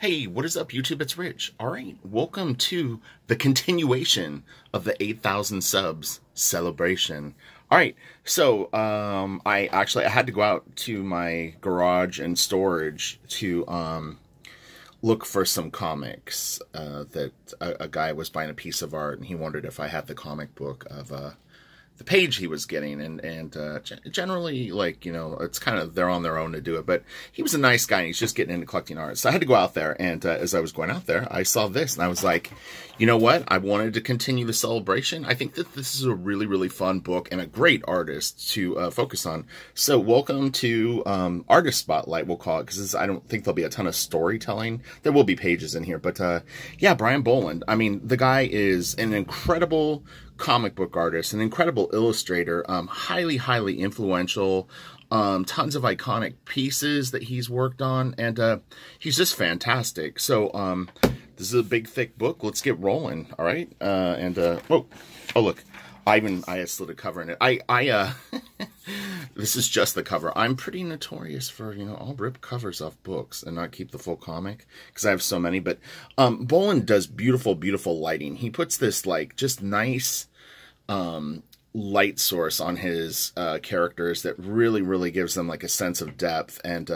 Hey, what is up, YouTube? It's Rich. All right, welcome to the continuation of the 8,000 subs celebration. All right, so I had to go out to my garage and storage to look for some comics that a guy was buying a piece of art, and he wondered if I had the comic book of the page he was getting, and generally, like, you know, it's kind of, they're on their own to do it, but he was a nice guy, and he's just getting into collecting art, so I had to go out there, and as I was going out there, I saw this, and I was like, you know what, I wanted to continue the celebration. I think that this is a really, really fun book, and a great artist to focus on, so welcome to Artist Spotlight, we'll call it, because I don't think there'll be a ton of storytelling. There will be pages in here, but yeah, Brian Bolland, I mean, the guy is an incredible comic book artist, an incredible illustrator, highly influential, tons of iconic pieces that he's worked on, and he's just fantastic. So this is a big thick book. Let's get rolling. All right, oh look, I slid a cover in it. This is just the cover. I'm pretty notorious for, you know, I'll rip covers off books and not keep the full comic because I have so many. But Bolland does beautiful lighting. He puts this, like, just nice light source on his characters that really gives them, like, a sense of depth. And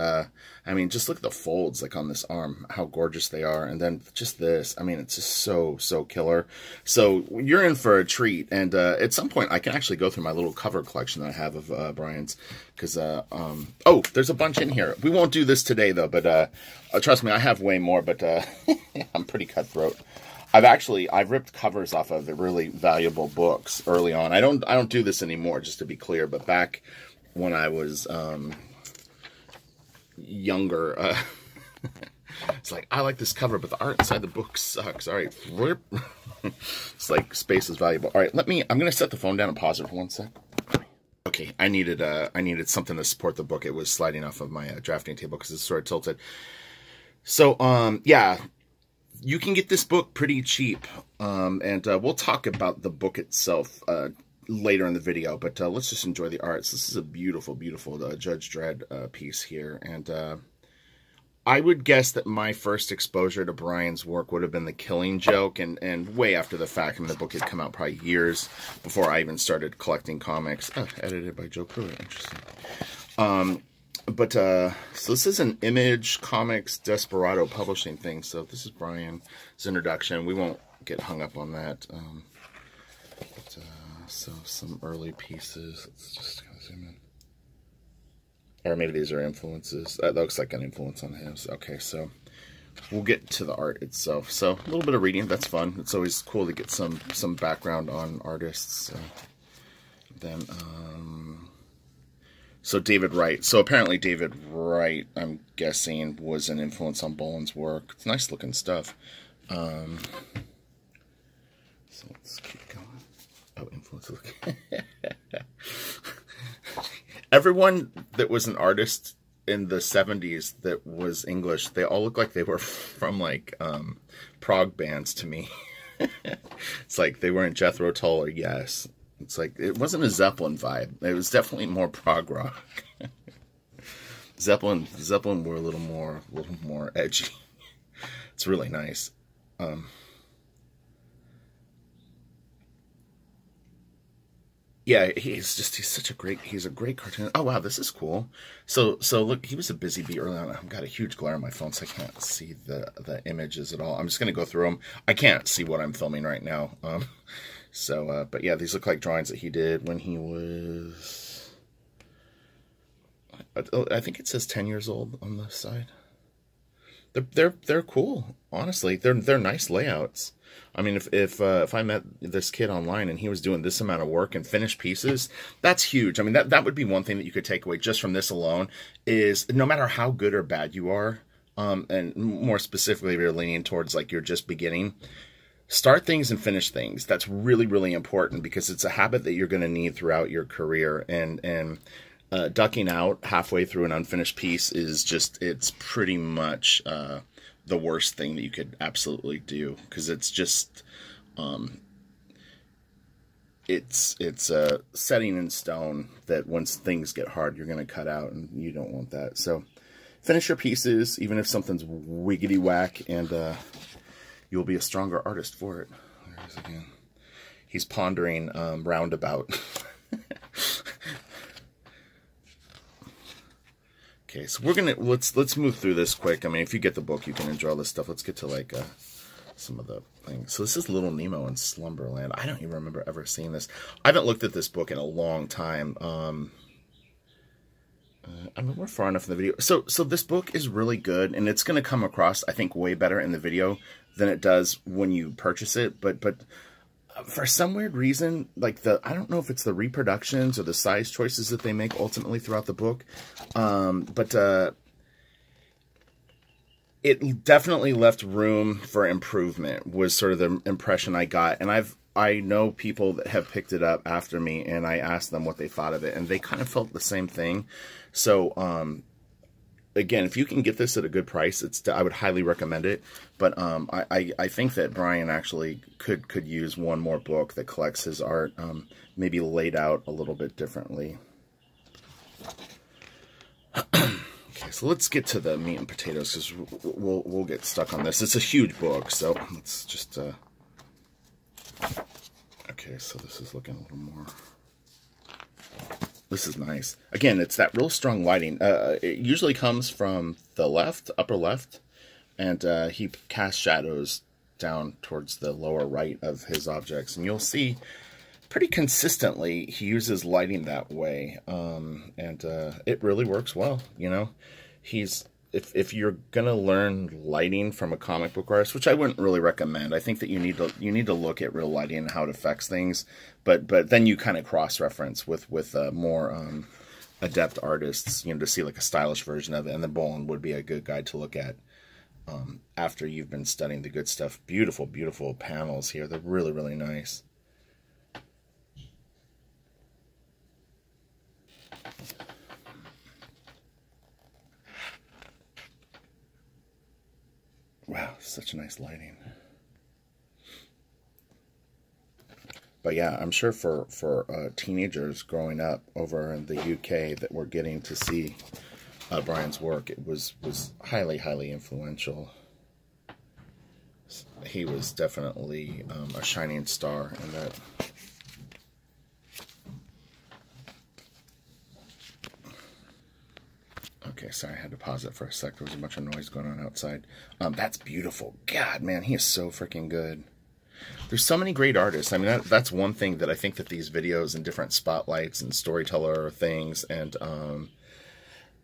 I mean, just look at the folds, like, on this arm, how gorgeous they are. And then just this, I mean, it's just so killer. So you're in for a treat. And at some point I can actually go through my little cover collection that I have of Brian's, because oh, there's a bunch in here. We won't do this today though, but trust me, I have way more, but I'm pretty cutthroat. I've ripped covers off of the really valuable books early on. I don't do this anymore, just to be clear, but back when I was younger, it's like, I like this cover, but the art inside the book sucks. All right, rip. It's like, space is valuable. All right, I'm gonna set the phone down and pause it for 1 sec. Okay, I needed something to support the book. It was sliding off of my drafting table because it's sort of tilted. So yeah, you can get this book pretty cheap, and we'll talk about the book itself later in the video, but let's just enjoy the art. So this is a beautiful Judge Dredd piece here, and I would guess that my first exposure to Brian's work would have been The Killing Joke, and way after the fact. I mean, the book had come out probably years before I even started collecting comics. Oh, edited by Joe Pruitt, interesting. But so this is an Image Comics Desperado publishing thing. So this is Brian's introduction. We won't get hung up on that. So some early pieces. Let's just kind of zoom in. Or maybe these are influences. That looks like an influence on his. Okay, so we'll get to the art itself. So a little bit of reading. That's fun. It's always cool to get some background on artists. Then so David Wright. So apparently David Wright, I'm guessing, was an influence on Bolland's work. It's nice looking stuff. So let's keep going. Oh, influence. Everyone that was an artist in the 70s that was English, they all look like they were from, like, prog bands to me. It's like they weren't Jethro Tull or Yes. It's like, it wasn't a Zeppelin vibe. It was definitely more prog rock. Zeppelin were a little more edgy. It's really nice. Yeah, he's a great cartoon. Oh wow, this is cool. So look, he was a busy bee early on. I've got a huge glare on my phone, so I can't see the images at all. I'm just gonna go through them. I can't see what I'm filming right now. But yeah, these look like drawings that he did when he was, I think it says 10 years old on the side. They're cool, honestly. They're nice layouts. I mean, if I met this kid online and he was doing this amount of work and finished pieces, that's huge. I mean, that would be one thing that you could take away just from this alone, is no matter how good or bad you are, and more specifically, if you're leaning towards, like, you're just beginning, start things and finish things. That's really important, because it's a habit that you're going to need throughout your career. And ducking out halfway through an unfinished piece is just, it's pretty much the worst thing that you could absolutely do, because it's just it's setting in stone that once things get hard, you're going to cut out, and you don't want that. So finish your pieces, even if something's wiggity whack, and you'll be a stronger artist for it. There it is again. He's pondering roundabout. Okay, so we're gonna let's move through this quick. I mean, if you get the book, you can enjoy all this stuff. Let's get to like some of the things. So this is Little Nemo in Slumberland. I don't even remember ever seeing this. I haven't looked at this book in a long time. I mean, we're far enough in the video. So this book is really good, and it's going to come across, I think, way better in the video than it does when you purchase it. But for some weird reason, like I don't know if it's the reproductions or the size choices that they make ultimately throughout the book, but it definitely left room for improvement, was sort of the impression I got. And I know people that have picked it up after me, and I asked them what they thought of it, and they kind of felt the same thing. So, again, if you can get this at a good price, I would highly recommend it. But I think that Brian actually could use one more book that collects his art, maybe laid out a little bit differently. Okay, so let's get to the meat and potatoes, because we'll get stuck on this. It's a huge book, so let's just... Okay, so this is looking a little more... This is nice. Again, it's that real strong lighting. It usually comes from the left, upper left, and he casts shadows down towards the lower right of his objects. And you'll see pretty consistently he uses lighting that way. And it really works well, you know. If you're gonna learn lighting from a comic book artist, which I wouldn't really recommend, I think that you need to look at real lighting and how it affects things, but then you kind of cross-reference with more adept artists, you know, to see like a stylish version of it. And then Bolland would be a good guide to look at after you've been studying the good stuff. Beautiful, beautiful panels here. They're really, really nice. Wow, such nice lighting. But yeah, I'm sure for teenagers growing up over in the UK that were getting to see Brian's work, it was highly, highly influential. He was definitely a shining star in that. Okay, sorry, I had to pause it for a sec. There was a bunch of noise going on outside. That's beautiful. God, man, he is so freaking good. There's so many great artists. I mean, that's one thing that I think that these videos and different spotlights and storyteller things and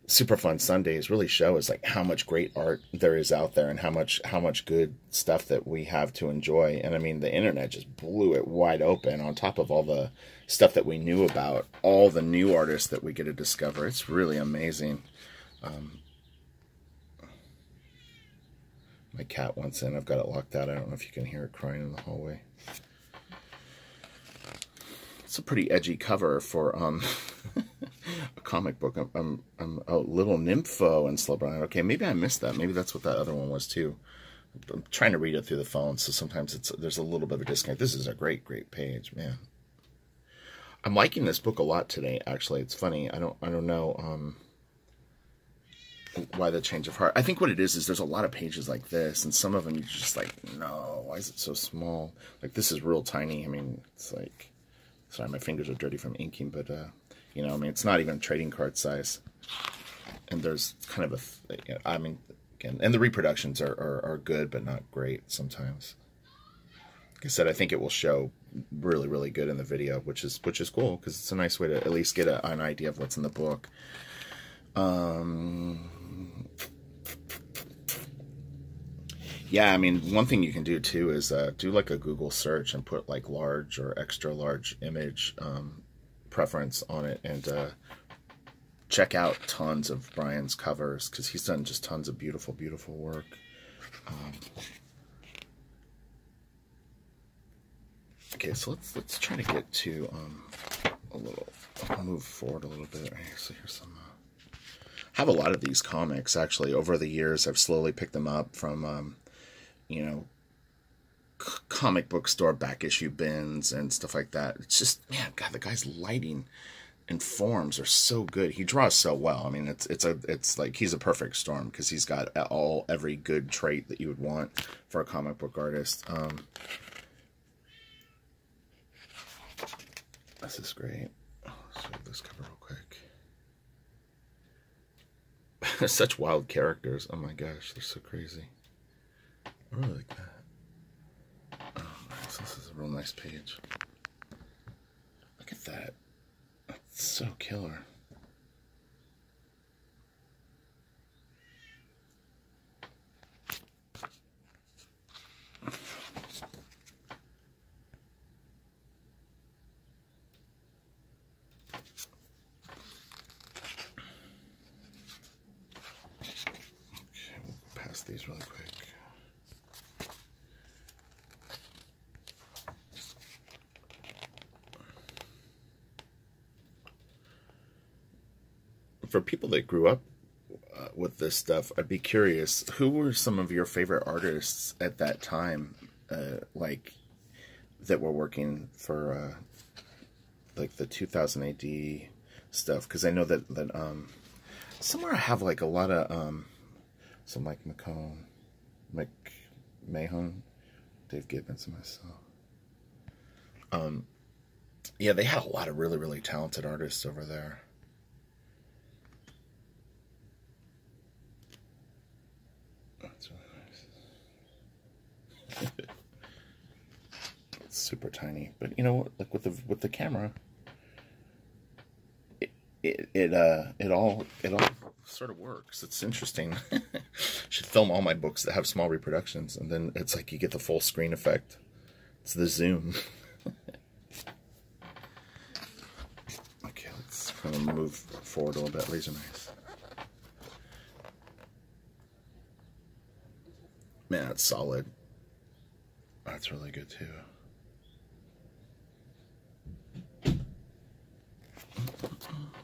Super Fun Sundays really show is like how much great art there is out there and how much good stuff that we have to enjoy. And I mean, the internet just blew it wide open on top of all the stuff that we knew about, all the new artists that we get to discover. It's really amazing. My cat wants in. I've got it locked out. I don't know if you can hear it crying in the hallway. It's a pretty edgy cover for a comic book. I'm a little nympho in Slumberland. Okay, maybe I missed that. Maybe that's what that other one was too. I'm trying to read it through the phone, so sometimes there's a little bit of a disconnect. This is a great, great page, man. I'm liking this book a lot today. Actually, it's funny. I don't know. Why the change of heart. I think what it is there's a lot of pages like this, and some of them you're just like, no, why is it so small? Like, this is real tiny. I mean, it's like, sorry, my fingers are dirty from inking, but you know, I mean, it's not even trading card size. And there's kind of I mean, again, and the reproductions are good, but not great sometimes. Like I said, I think it will show really, really good in the video, which is cool, because it's a nice way to at least get an idea of what's in the book. Yeah, I mean, one thing you can do too is do like a Google search and put like large or extra large image preference on it, and check out tons of Brian's covers, because he's done just tons of beautiful, beautiful work. Okay, so let's try to get to I'll move forward a little bit. Right, so here's some. I have a lot of these comics, actually. Over the years, I've slowly picked them up from, you know, comic book store back issue bins and stuff like that. It's just, man, God, the guy's lighting and forms are so good. He draws so well. I mean, it's like he's a perfect storm because he's got every good trait that you would want for a comic book artist. This is great. Let's show this cover real quick. Such wild characters. Oh my gosh, they're so crazy. I really like that. Oh, nice. This is a real nice page. Look at that. That's so killer. These really quick. For people that grew up with this stuff, I'd be curious, who were some of your favorite artists at that time, like that were working for like the 2000 AD stuff? Because I know that somewhere I have like a lot of so Mike McCone, Mahon, Dave Gibbons, and myself. Yeah, they had a lot of really, really talented artists over there. That's really nice. It's super tiny, but you know what? Like with the camera, it all sort of works. It's interesting. Should film all my books that have small reproductions, and then it's like you get the full screen effect. It's the zoom. Okay, let's kind of move forward a little bit. Laser nice. Man, it's solid. That's really good too.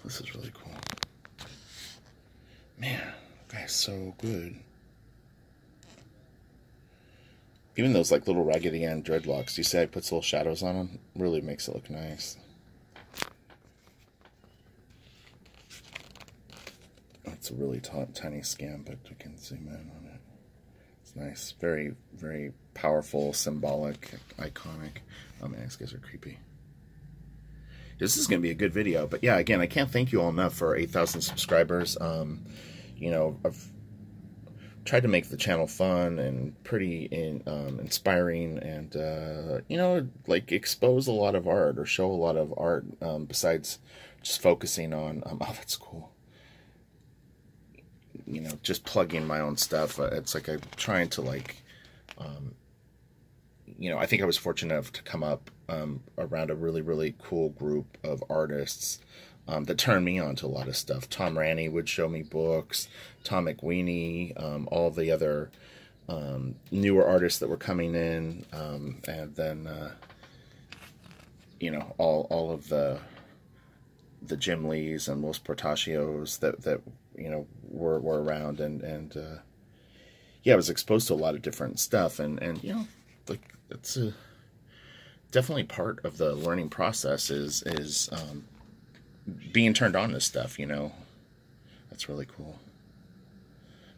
This is really cool. Man, that guy's so good. Even those like little Raggedy Ann dreadlocks, you see I puts little shadows on them? Really makes it look nice. It's a really tiny scan, but we can zoom in on it. It's nice. Very, very powerful, symbolic, iconic. Oh man, these guys are creepy. This is going to be a good video, but yeah, again, I can't thank you all enough for 8,000 subscribers. You know, I've tried to make the channel fun and pretty inspiring, and you know, like expose a lot of art or show a lot of art besides just focusing on oh, that's cool, you know, just plugging my own stuff. It's like I'm trying to like you know, I think I was fortunate enough to come up around a really, really cool group of artists that turned me on to a lot of stuff. Tom Ranney would show me books, Tom McWeeny, all the other newer artists that were coming in, and then, you know, all of the Jim Lees and Los Portacios that you know, were around, and yeah, I was exposed to a lot of different stuff, and you know, like, it's definitely part of the learning process is being turned on to stuff, you know. That's really cool.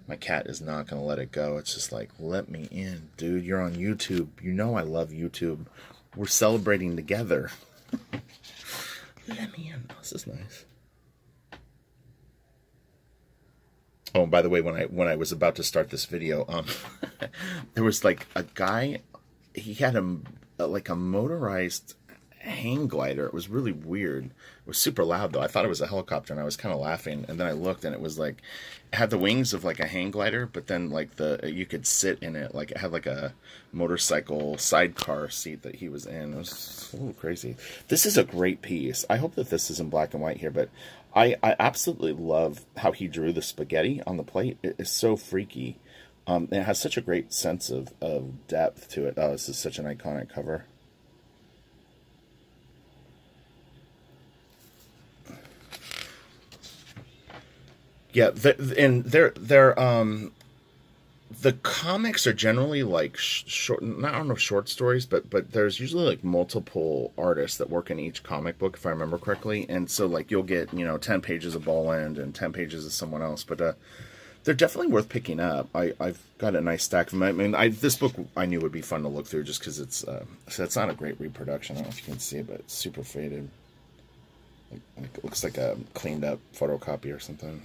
My cat is not going to let it go. It's just like, let me in, dude. You're on YouTube. You know I love YouTube. We're celebrating together. Let me in. Oh, this is nice. Oh, and by the way, when I was about to start this video, there was like a guy. He had like a motorized hang glider. It was really weird. It was super loud though. I thought it was a helicopter, and I was kind of laughing. And then I looked, and it was like, it had the wings of like a hang glider, but then like you could sit in it. Like it had like a motorcycle sidecar seat that he was in. It was a little crazy. This is a great piece. I hope that this is in black and white here, but I absolutely love how he drew the spaghetti on the plate. It is so freaky. It has such a great sense of depth to it. Oh, this is such an iconic cover. Yeah, and they're the comics are generally like short, not, I don't know, short stories, but there's usually like multiple artists that work in each comic book, if I remember correctly. And so like you'll get, you know, 10 pages of Bolland and 10 pages of someone else, but they're definitely worth picking up. I've got a nice stack of them. I mean, this book I knew would be fun to look through just because it's so it's not a great reproduction. I don't know if you can see it, but it's super faded. Like it looks like a cleaned up photocopy or something.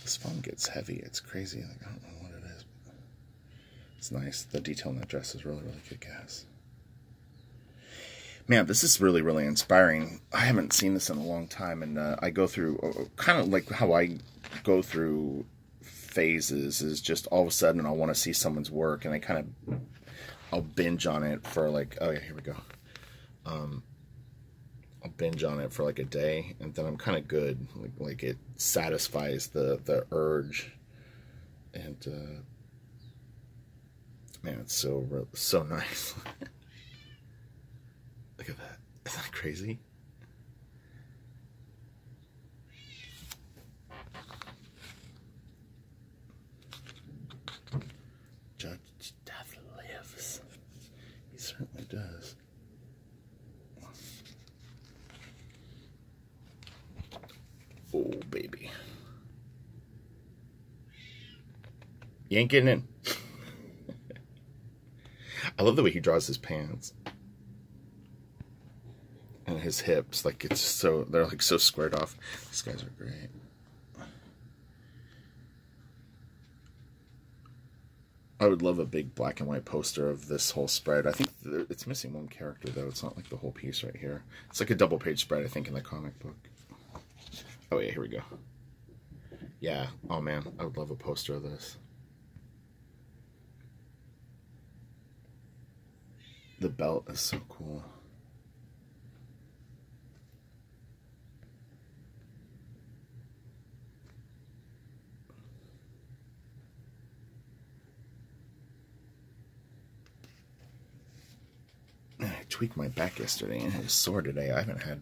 This phone gets heavy. It's crazy. Like, I don't know what it is. It's nice. The detail in that dress is really, really kick-ass. Man, this is really, really inspiring. I haven't seen this in a long time, and I go through, kind of like how I go through phases, is just all of a sudden I'll want to see someone's work, and I'll binge on it for like, oh yeah, here we go. I'll binge on it for like a day, and then I'm kind of good. Like it satisfies the urge, and man, it's so nice. Look at that! Isn't that crazy? Judge Death lives. He certainly does. Oh, baby. You ain't getting in. I love the way he draws his pants. And his hips. Like, it's so, they're like so squared off. These guys are great. I would love a big black and white poster of this whole spread. I think it's missing one character, though. It's not like the whole piece right here. It's like a double page spread, I think, in the comic book. Oh yeah, here we go. Yeah, oh man, I would love a poster of this. The belt is so cool. I tweaked my back yesterday and it was sore today. I haven't had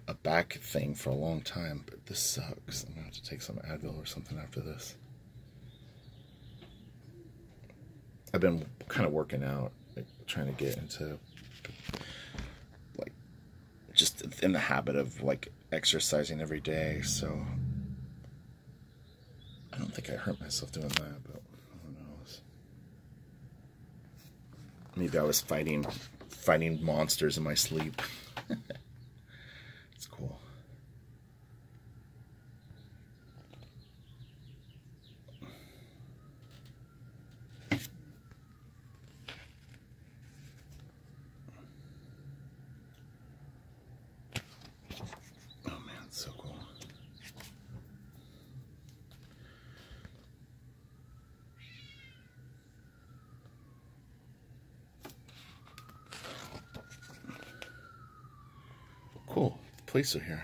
a back thing for a long time, but this sucks. I'm gonna have to take some Advil or something after this. I've been kind of working out, like, trying to get into like just in the habit of like exercising every day, so I don't think I hurt myself doing that, but who knows. Maybe I was fighting monsters in my sleep. It's cool. Oh man, it's so cool. Cool. The police are here.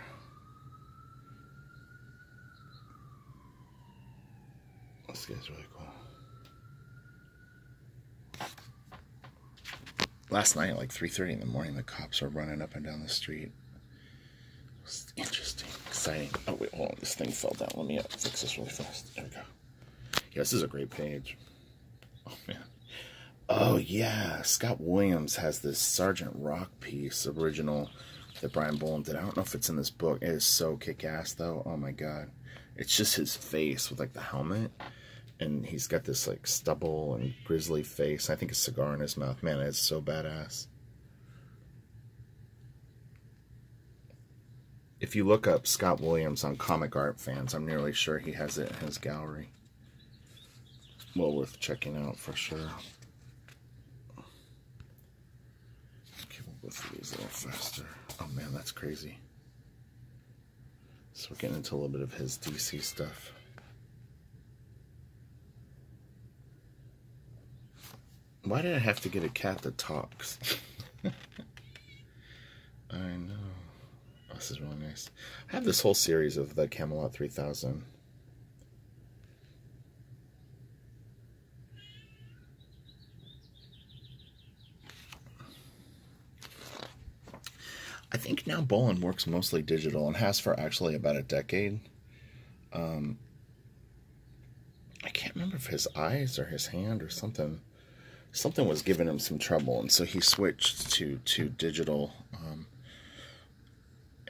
This guy's really cool. Last night, at like 3:30 in the morning, the cops were running up and down the street. It was interesting, exciting. Oh wait, hold on, this thing fell down. Let me fix this really fast. There we go. Yeah, this is a great page. Oh man. Oh yeah, Scott Williams has this Sergeant Rock piece, original, that Brian Bolland did. I don't know if it's in this book. It is so kick-ass though. Oh my god. It's just his face with like the helmet. And he's got this like stubble and grizzly face. I think a cigar in his mouth. Man, it's so badass. If you look up Scott Williams on Comic Art Fans, I'm nearly sure he has it in his gallery. Well worth checking out for sure. Okay, we'll go through these a little faster. Oh man, that's crazy. So we're getting into a little bit of his DC stuff. Why did I have to get a cat that talks? I know. Oh, this is really nice. I have this whole series of the Camelot 3000. I think now Bolland works mostly digital and has for actually about a decade. I can't remember if his eyes or his hand or something was giving him some trouble, and so he switched to digital.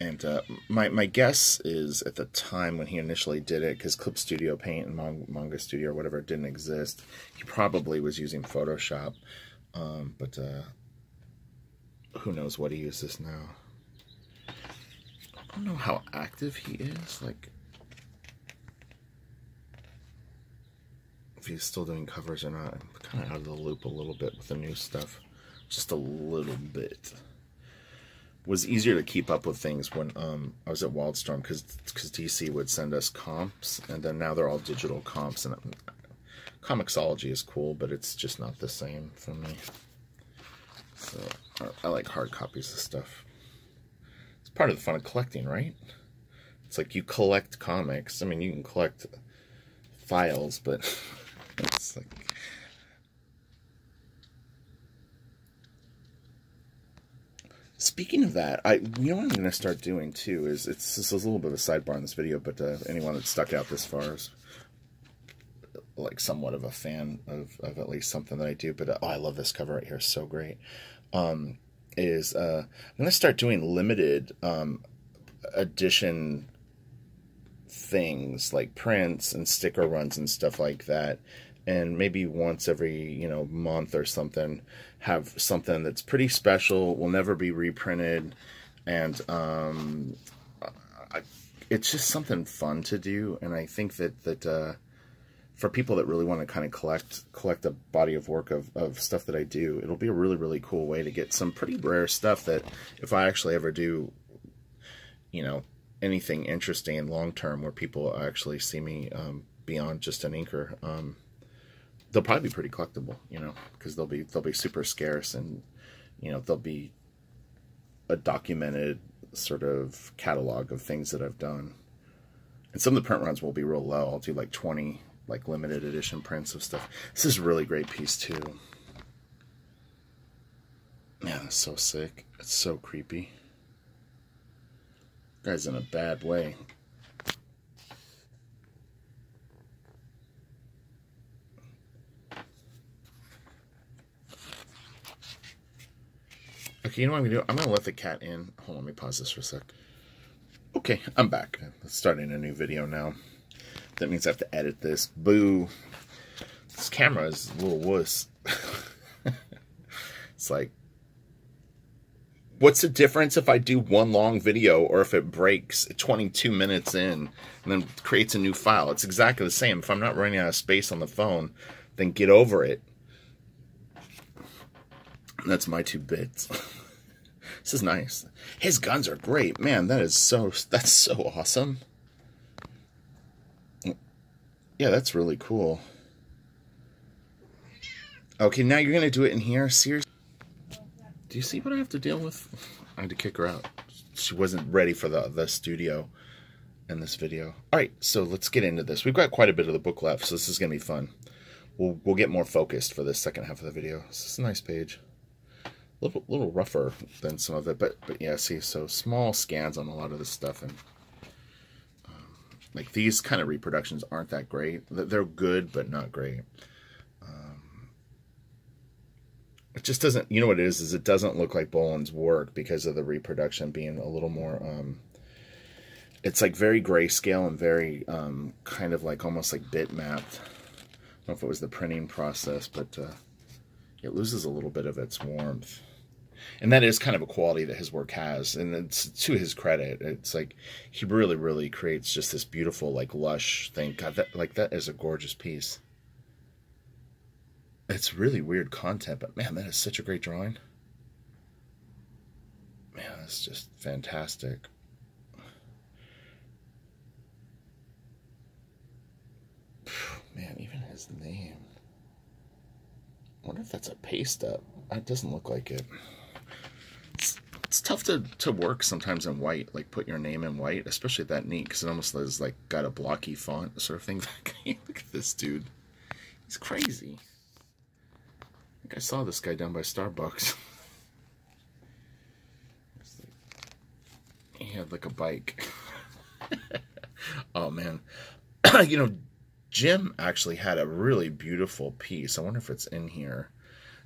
And my guess is at the time when he initially did it, because Clip Studio Paint and Manga Studio or whatever didn't exist, he probably was using Photoshop. But who knows what he uses now. I don't know how active he is, like if he's still doing covers or not. I'm kind of out of the loop a little bit with the new stuff. Just a little bit. Was easier to keep up with things when I was at Wildstorm, because DC would send us comps, and then now they're all digital comps, and Comixology is cool, but it's just not the same for me. So I like hard copies of stuff. It's part of the fun of collecting, right? It's like you collect comics. I mean, you can collect files, but it's like... Speaking of that, you know what I'm going to start doing too is, this is a little bit of a sidebar in this video, but anyone that's stuck out this far is like somewhat of a fan of at least something that I do. But oh, I love this cover right here, it's so great. I'm going to start doing limited edition things like prints and sticker runs and stuff like that. And maybe once every, you know, month or something, have something that's pretty special, will never be reprinted, and it's just something fun to do. And I think that for people that really want to kind of collect a body of work of stuff that I do, it'll be a really, really cool way to get some pretty rare stuff that if I actually ever do, you know, anything interesting and long term where people actually see me beyond just an inker, they'll probably be pretty collectible, you know, because they'll be super scarce, and you know, they'll be a documented sort of catalog of things that I've done. And some of the print runs will be real low. I'll do like 20 like limited edition prints of stuff. This is a really great piece too. Man, it's so sick. It's so creepy. Guy's in a bad way. Okay, you know what I'm going to do? I'm going to let the cat in. Hold on, let me pause this for a sec. Okay, I'm back. Starting a new video now. That means I have to edit this. Boo. This camera is a little wuss. It's like, what's the difference if I do one long video or if it breaks 22 minutes in and then creates a new file? It's exactly the same. If I'm not running out of space on the phone, then get over it. That's my 2 bits. This is nice. His guns are great. Man, that's so awesome. Yeah, that's really cool. Okay, now you're going to do it in here? Seriously? Do you see what I have to deal with? I had to kick her out. She wasn't ready for the studio in this video. Alright, so let's get into this. We've got quite a bit of the book left, so this is going to be fun. We'll get more focused for this second half of the video. This is a nice page. A little rougher than some of it, but yeah, see, so small scans on a lot of this stuff, and like these kind of reproductions aren't that great. They're good, but not great. It just doesn't, you know what it is it doesn't look like Bolland's work because of the reproduction being a little more, it's like very grayscale and very kind of like almost like bitmapped. I don't know if it was the printing process, but it loses a little bit of its warmth. And that is kind of a quality that his work has, and it's to his credit. It's like he really, really creates just this beautiful, like, lush thing. God, that is a gorgeous piece. It's really weird content, but man, that is such a great drawing. Man, that's just fantastic. Man, even his name. I wonder if that's a paste up. It doesn't look like it. It's tough to work sometimes in white, like put your name in white, especially that neat, because it almost is like got a blocky font sort of thing. Look at this dude. He's crazy. I think I saw this guy down by Starbucks. He had like a bike. Oh man. You know, Jim actually had a really beautiful piece. I wonder if it's in here.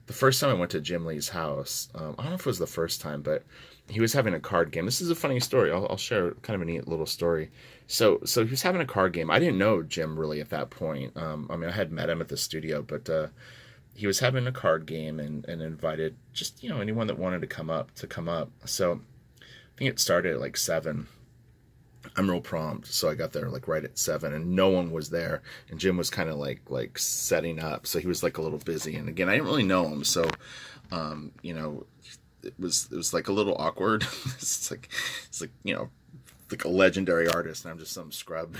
The first time I went to Jim Lee's house, I don't know if it was the first time, but he was having a card game. This is a funny story. I'll share kind of a neat little story. So he was having a card game. I didn't know Jim really at that point. I mean, I had met him at the studio, but he was having a card game and invited just, you know, anyone that wanted to come up. So I think it started at like 7. I'm real prompt, so I got there like right at 7, and no one was there. And Jim was kind of like setting up, so he was like a little busy. And again, I didn't really know him, so you know, it was like a little awkward. it's like you know, like a legendary artist, and I'm just some scrub.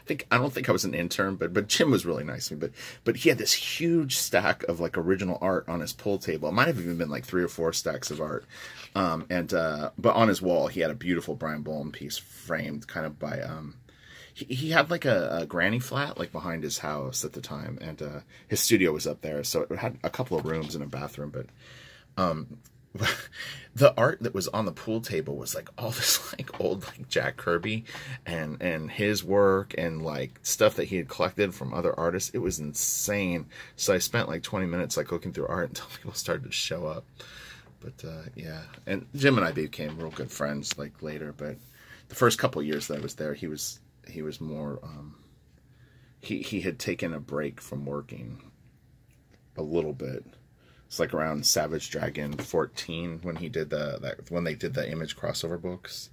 I don't think I was an intern, but Jim was really nice to me. But he had this huge stack of like original art on his pool table. It might have even been like 3 or 4 stacks of art. But on his wall he had a beautiful Brian Bolland piece framed kind of by he had like a granny flat like behind his house at the time, and his studio was up there, so it had a couple of rooms and a bathroom. But the art that was on the pool table was like all this like old like Jack Kirby and his work and like stuff that he had collected from other artists. It was insane. So I spent like 20 minutes like looking through art until people started to show up. But yeah, and Jim and I became real good friends like later. But the first couple of years that I was there, he was more he had taken a break from working a little bit. It's like around Savage Dragon 14 when he did when they did the Image crossover books.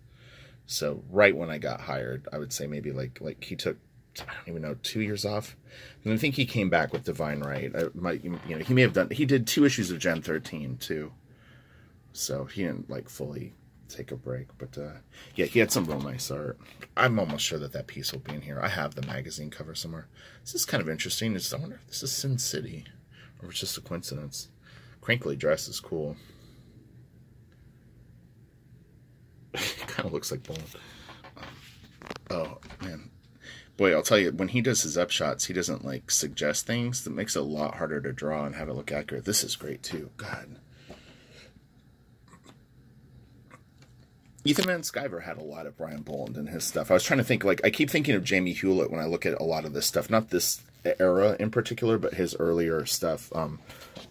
So right when I got hired, I would say maybe like he took, I don't even know, 2 years off. And I think he came back with Divine Right. He did 2 issues of Gen 13 too. So he didn't like fully take a break, but yeah, he had some real nice art. I'm almost sure that piece will be in here. I have the magazine cover somewhere. This is kind of interesting. I wonder if this is Sin City or if it's just a coincidence. Crinkly dress is cool. Kind of looks like Bolland. Oh man, boy, I'll tell you, when he does his upshots, he doesn't like suggest things. That makes it a lot harder to draw and have it look accurate. This is great too. God. Ethan Van Sciver had a lot of Brian Bolland in his stuff. I was trying to think, like, I keep thinking of Jamie Hewlett when I look at a lot of this stuff. Not this era in particular, but his earlier stuff.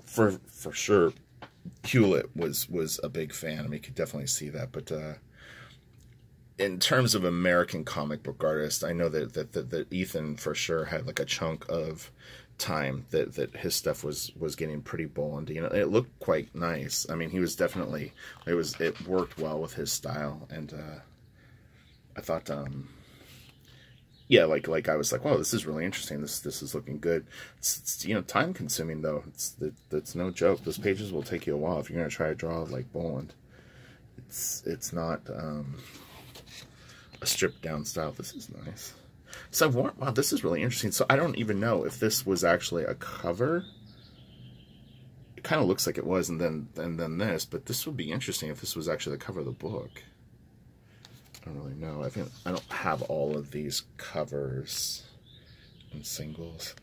For sure, Hewlett was a big fan. I mean, you could definitely see that. But in terms of American comic book artists, I know that Ethan for sure had like a chunk of time that his stuff was getting pretty Bolland. You know, it looked quite nice. I mean, he was definitely, it worked well with his style, and I thought yeah, like I was like, wow, this is really interesting. This is looking good. It's you know, time consuming though. It's no joke. Those pages will take you a while if you're gonna try to draw like Bolland. It's not a stripped down style. This is nice. So wow, this is really interesting. So I don't even know if this was actually a cover. It kind of looks like it was, and then this, but this would be interesting if this was actually the cover of the book. I don't really know. I don't have all of these covers and singles.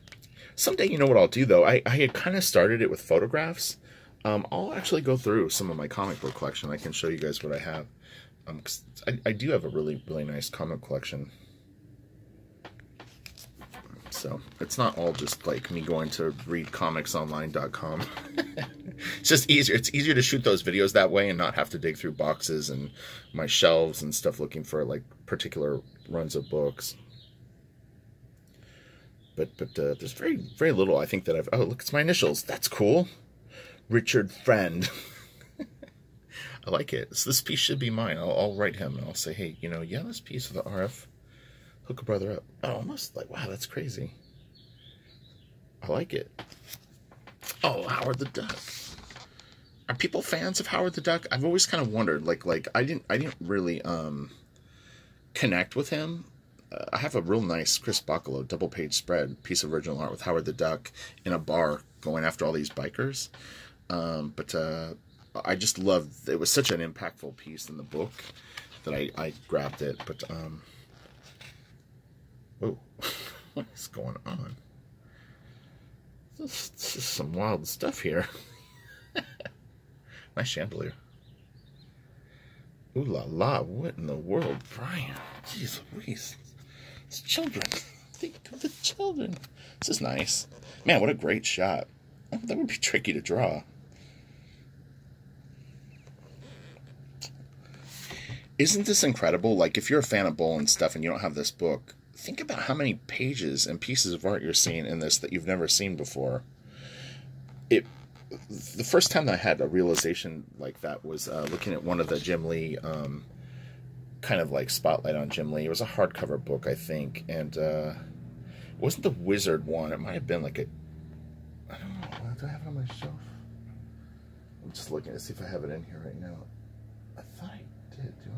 Someday, you know what I'll do though? I had kind of started it with photographs. I'll actually go through some of my comic book collection. I can show you guys what I have. 'Cause I do have a really nice comic collection. So it's not all just like me going to readcomicsonline.com. It's just easier. It's easier to shoot those videos that way and not have to dig through boxes and my shelves and stuff looking for like particular runs of books. But there's very little I think that I've. Oh, look, it's my initials. That's cool. Richard Friend. I like it. So this piece should be mine. I'll write him and I'll say, hey, you know, yeah, this piece of the RF. Hook a brother up. Oh, almost like, wow, that's crazy. I like it. Oh, Howard the Duck. Are people fans of Howard the Duck? I've always kind of wondered. Like I didn't really connect with him. I have a real nice Chris Bacalo double page spread piece of original art with Howard the Duck in a bar going after all these bikers. But I just loved. It was such an impactful piece in the book that I grabbed it. But oh, what is going on? This is some wild stuff here. Nice chandelier. Ooh la la, what in the world, Brian? Jeez Louise. It's children. Think of the children. This is nice. Man, what a great shot. Oh, that would be tricky to draw. Isn't this incredible? Like, if you're a fan of Bolland stuff and you don't have this book, think about how many pages and pieces of art you're seeing in this that you've never seen before. The first time that I had a realization like that was looking at one of the Jim Lee, kind of like spotlight on Jim Lee. It was a hardcover book, I think, and it wasn't the Wizard one. It might have been like a, I don't know, do I have it on my shelf? I'm just looking to see if I have it in here right now. I thought I did, do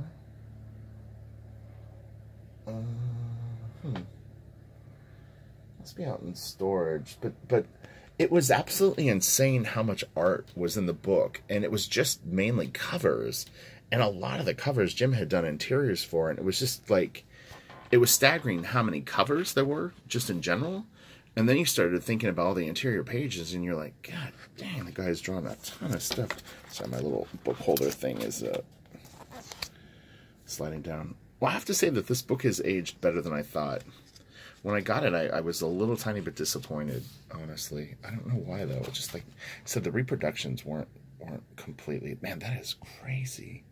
I? Must be out in storage, but it was absolutely insane how much art was in the book, and it was just mainly covers, and a lot of the covers Jim had done interiors for, and it was just like, it was staggering how many covers there were just in general. And then you started thinking about all the interior pages, and you're like, God dang, the guy's drawn a ton of stuff. Sorry, my little book holder thing is sliding down. Well, I have to say that this book has aged better than I thought. When I got it, I was a little tiny bit disappointed, honestly. I don't know why, though. It's just like I said, the reproductions weren't completely... Man, that is crazy.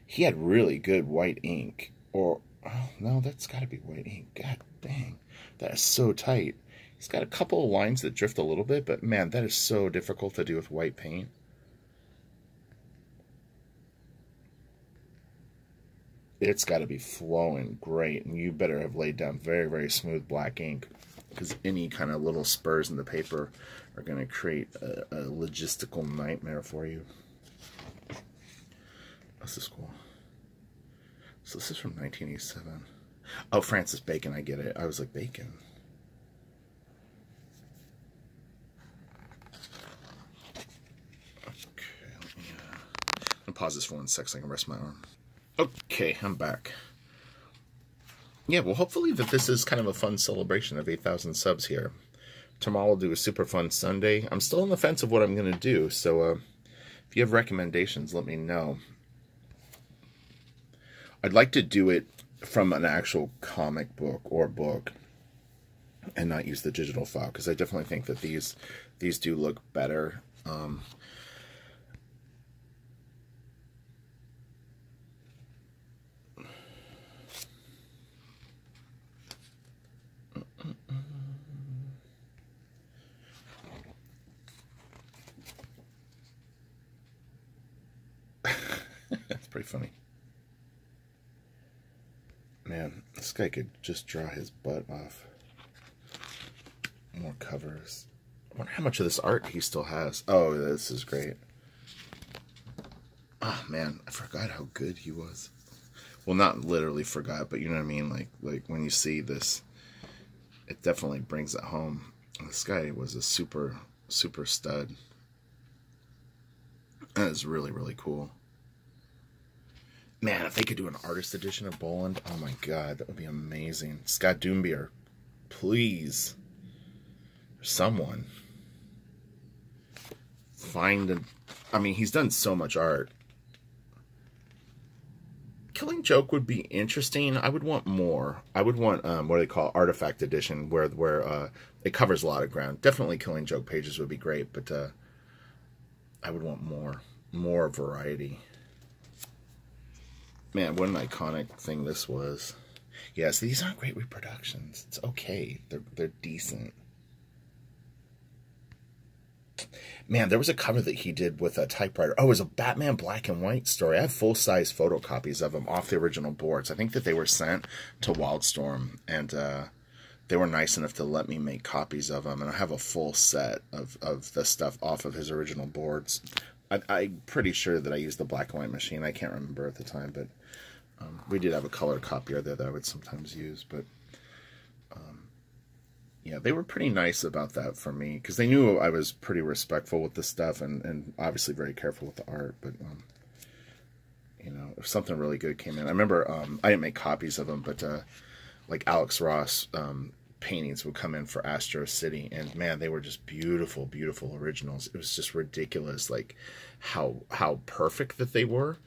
He had really good white ink. Or, oh, no, that's got to be white ink. God dang. That is so tight. He's got a couple of lines that drift a little bit, but man, that is so difficult to do with white paint. It's got to be flowing great, and you better have laid down very, very smooth black ink, because any kind of little spurs in the paper are going to create a logistical nightmare for you. This is cool. So this is from 1987. Oh, Francis Bacon, I get it. I was like, Bacon. Okay, let me pause this for 1 sec so I can rest my arm. Okay, I'm back. Yeah, well, hopefully that this is kind of a fun celebration of 8,000 subs here. Tomorrow I'll do a super fun Sunday. I'm still on the fence of what I'm going to do, so if you have recommendations, let me know. I'd like to do it from an actual comic book or book and not use the digital file, because I definitely think that these do look better. That's pretty funny. Man, this guy could just draw his butt off. More covers. I wonder how much of this art he still has. Oh, this is great. Oh, man, I forgot how good he was. Well, not literally forgot, but you know what I mean? Like when you see this, it definitely brings it home. This guy was a super, super stud. That is really, really cool. Man, if they could do an artist edition of Bolland, oh my God, that would be amazing. Scott Doombier, please, someone find a... I mean, he's done so much art. Killing Joke would be interesting. I would want more. I would want what do they call artifact edition, where it covers a lot of ground. Definitely Killing Joke pages would be great, but I would want more variety. Man, what an iconic thing this was. Yes, these aren't great reproductions. It's okay. They're decent. Man, there was a cover that he did with a typewriter. Oh, it was a Batman black and white story. I have full-size photocopies of them off the original boards. I think that they were sent to Wildstorm, and they were nice enough to let me make copies of them. And I have a full set of the stuff off of his original boards. I'm pretty sure that I used the black and white machine. I can't remember at the time, but we did have a color copier there that I would sometimes use. But yeah, they were pretty nice about that for me, because they knew I was pretty respectful with the stuff and obviously very careful with the art. But you know, if something really good came in, I remember I didn't make copies of them, but like Alex Ross paintings would come in for Astro City, and man, they were just beautiful, beautiful originals. It was just ridiculous, like how perfect that they were.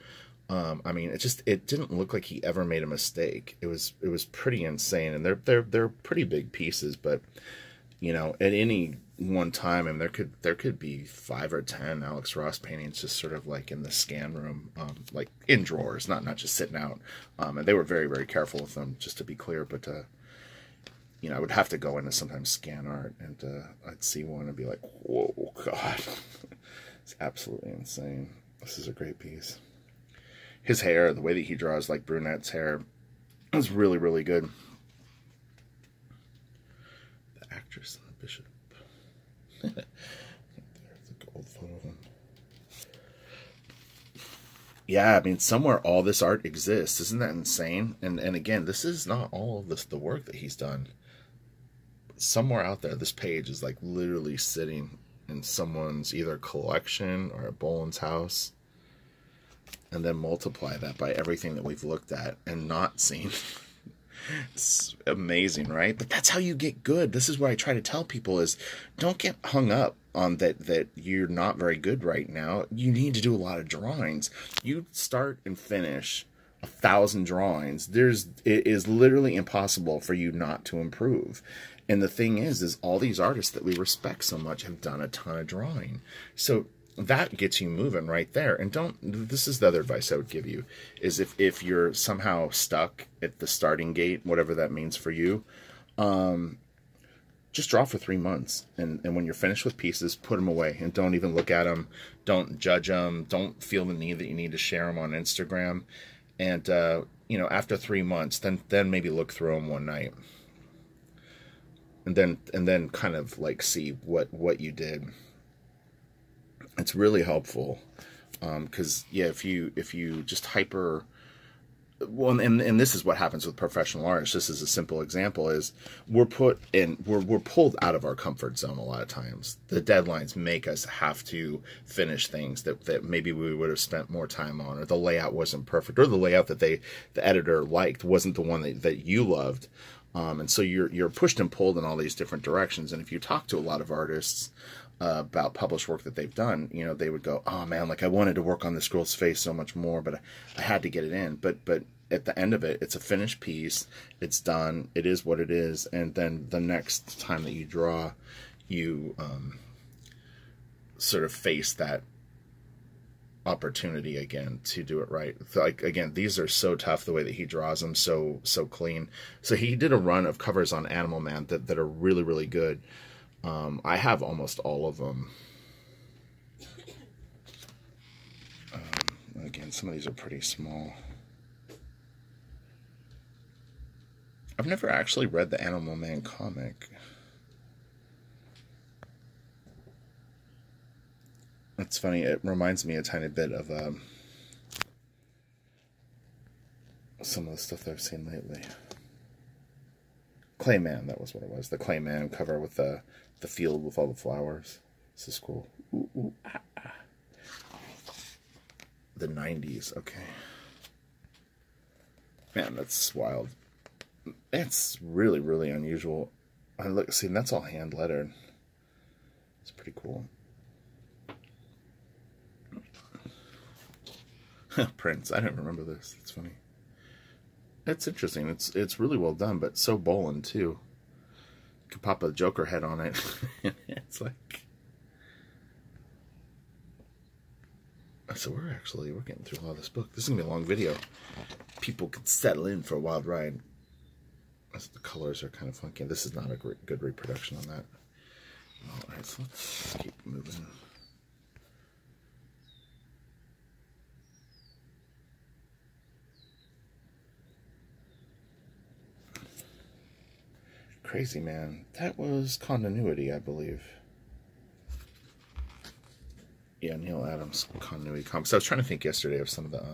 I mean, it didn't look like he ever made a mistake. It was pretty insane, and they're pretty big pieces, but you know, at any one time, I mean, there could be 5 or 10 Alex Ross paintings just sort of like in the scan room, like in drawers, not just sitting out. And they were very, very careful with them, just to be clear. But you know, I would have to go in and sometimes scan art, and I'd see one and be like, whoa, God, it's absolutely insane. This is a great piece. His hair, the way that he draws like brunette's hair, is really, really good. The actress and the bishop. There's a gold photo of him. Yeah, I mean, somewhere all this art exists. Isn't that insane? And again, this is not all of the work that he's done. Somewhere out there, this page is like literally sitting in someone's either collection or at Bolland's house. And then multiply that by everything that we've looked at and not seen. It's amazing, right? But that's how you get good. This is what I try to tell people is don't get hung up on that you're not very good right now. You need to do a lot of drawings. You start and finish 1,000 drawings. It is literally impossible for you not to improve. And the thing is all these artists that we respect so much have done a ton of drawing. So that gets you moving right there. And this is the other advice I would give you, is if you're somehow stuck at the starting gate, whatever that means for you, just draw for 3 months. And when you're finished with pieces, put them away and don't even look at them. Don't judge them. Don't feel the need that you need to share them on Instagram. And, you know, after 3 months, then maybe look through them one night. And then kind of like see what you did. It's really helpful, because yeah, if you just hyper, well, and this is what happens with professional artists. This is a simple example: is we're pulled out of our comfort zone a lot of times. The deadlines make us have to finish things that maybe we would have spent more time on, or the layout wasn't perfect, or the layout that the editor liked wasn't the one that you loved, and so you're pushed and pulled in all these different directions. And if you talk to a lot of artists about published work that they've done, you know, they would go, oh man, like I wanted to work on this girl's face so much more, but I had to get it in. But at the end of it, it's a finished piece. It's done. It is what it is. And then the next time that you draw, you sort of face that opportunity again to do it right. Like again, these are so tough the way that he draws them, so clean. So he did a run of covers on Animal Man that are really, really good. I have almost all of them. Again, some of these are pretty small. I've never actually read the Animal Man comic. It's funny, it reminds me a tiny bit of some of the stuff that I've seen lately. Clayman, that was what it was. The Clayman cover with the field with all the flowers. This is cool. Ooh, ooh, ah, ah. The 90s, okay. Man, that's wild. That's really, really unusual. I look, see, that's all hand lettered. It's pretty cool. Prince, I don't remember this. It's funny. It's interesting. It's really well done, but so Bolland too. You could pop a Joker head on it. It's like, so we're getting through a lot of this book. This is gonna be a long video. People could settle in for a wild ride. The colors are kind of funky. This is not a good reproduction on that. All right, so let's keep moving. Crazy Man. That was Continuity, I believe. Yeah, Neil Adams Continuity Comics. I was trying to think yesterday of some of the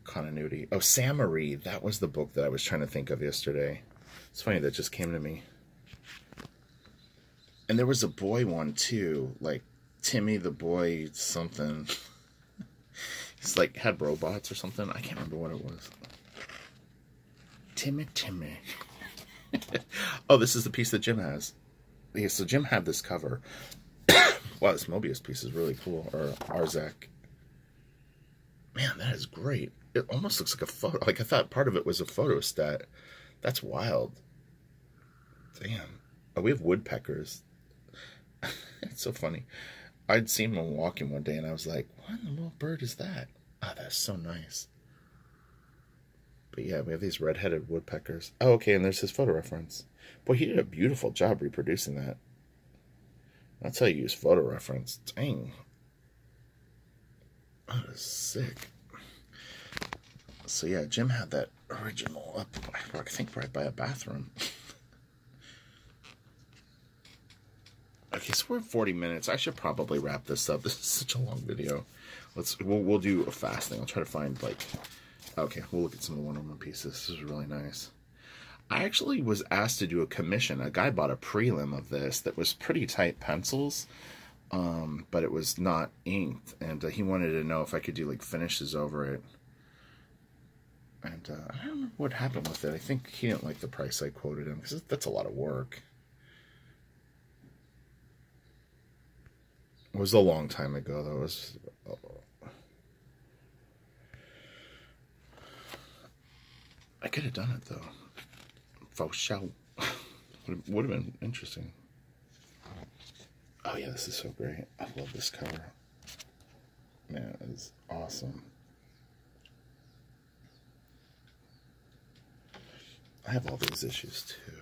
continuity. Oh, Samari. That was the book that I was trying to think of yesterday. It's funny, that just came to me. And there was a boy one too, like Timmy the Boy something. He's like had robots or something. I can't remember what it was. Timmy. Oh, this is the piece that Jim has. Yeah, so Jim had this cover. Wow, this Mobius piece is really cool. Or Arzak. Man, that is great. It almost looks like a photo. Like, I thought part of it was a photostat. That's wild. Damn. Oh, we have woodpeckers. It's so funny. I'd seen one walking one day, and I was like, what in the little bird is that? Oh, that's so nice. But yeah, we have these red-headed woodpeckers. Oh, okay, and there's his photo reference. Boy, he did a beautiful job reproducing that. That's how you use photo reference. Dang. That is sick. So yeah, Jim had that original up, I think, right by a bathroom. Okay, so we're at 40 minutes. I should probably wrap this up. This is such a long video. We'll do a fast thing. I'll try to find, like, okay, we'll look at some of the Wonder Woman pieces. This is really nice. I actually was asked to do a commission. A guy bought a prelim of this that was pretty tight pencils, but it was not inked, and he wanted to know if I could do, like, finishes over it. And I don't remember what happened with it. I think he didn't like the price I quoted him, because that's a lot of work. It was a long time ago, though. It was... I could have done it, though. Faux show. Would have been interesting. Oh, yeah, this is so great. I love this cover. Man, it's awesome. I have all these issues, too.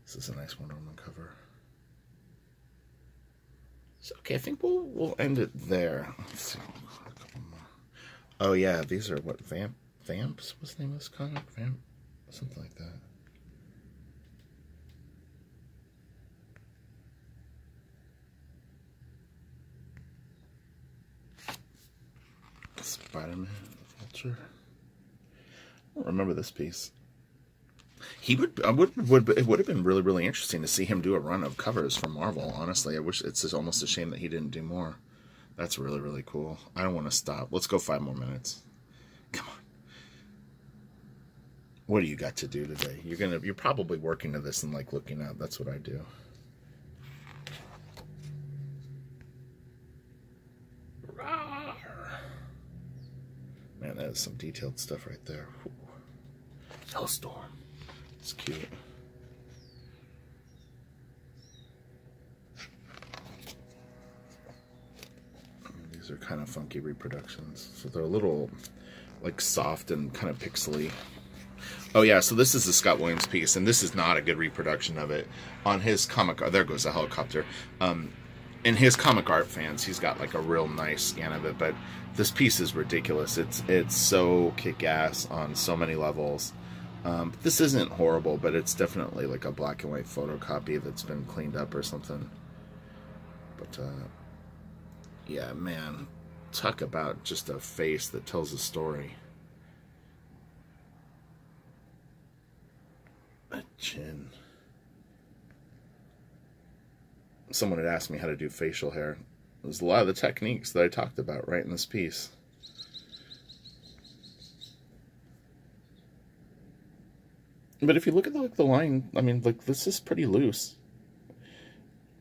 This is a nice Wonder Woman cover. So, okay, I think we'll end it there. Let's see. A couple more. Oh, yeah, these are what, Vamps? What's the name of this comic? Vamp? Something like that. Spider-Man, Vulture. I don't remember this piece. It would have been really, really interesting to see him do a run of covers from Marvel, honestly. I wish, it's just almost a shame that he didn't do more. That's really, really cool. I don't want to stop. Let's go 5 more minutes. Come on. What do you got to do today? You're probably working to this and, like, looking out. That's what I do. Man, that is some detailed stuff right there. Hellstorm. It's cute. These are kind of funky reproductions. So they're a little, like, soft and kind of pixely. Oh yeah, so this is a Scott Williams piece, and this is not a good reproduction of it. On his comic art, there goes a helicopter. In his comic art fans, he's got like a real nice scan of it, but this piece is ridiculous. It's so kick-ass on so many levels. This isn't horrible, but it's definitely like a black and white photocopy that's been cleaned up or something. But yeah, man, talk about just a face that tells a story. A chin. Someone had asked me how to do facial hair. There's a lot of the techniques that I talked about right in this piece. But if you look at the line, I mean, like, this is pretty loose.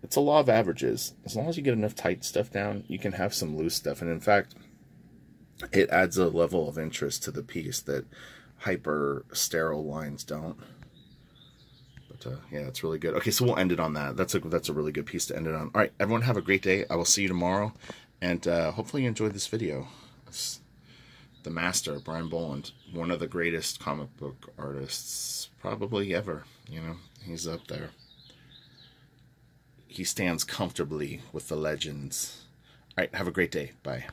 It's a law of averages. As long as you get enough tight stuff down, you can have some loose stuff. And in fact, it adds a level of interest to the piece that hyper sterile lines don't. But yeah, it's really good. Okay, so we'll end it on that. That's a really good piece to end it on. All right, everyone have a great day. I will see you tomorrow, and hopefully you enjoyed this video. It's the master, Brian Bolland, one of the greatest comic book artists probably ever. You know, he's up there. He stands comfortably with the legends. All right, have a great day. Bye.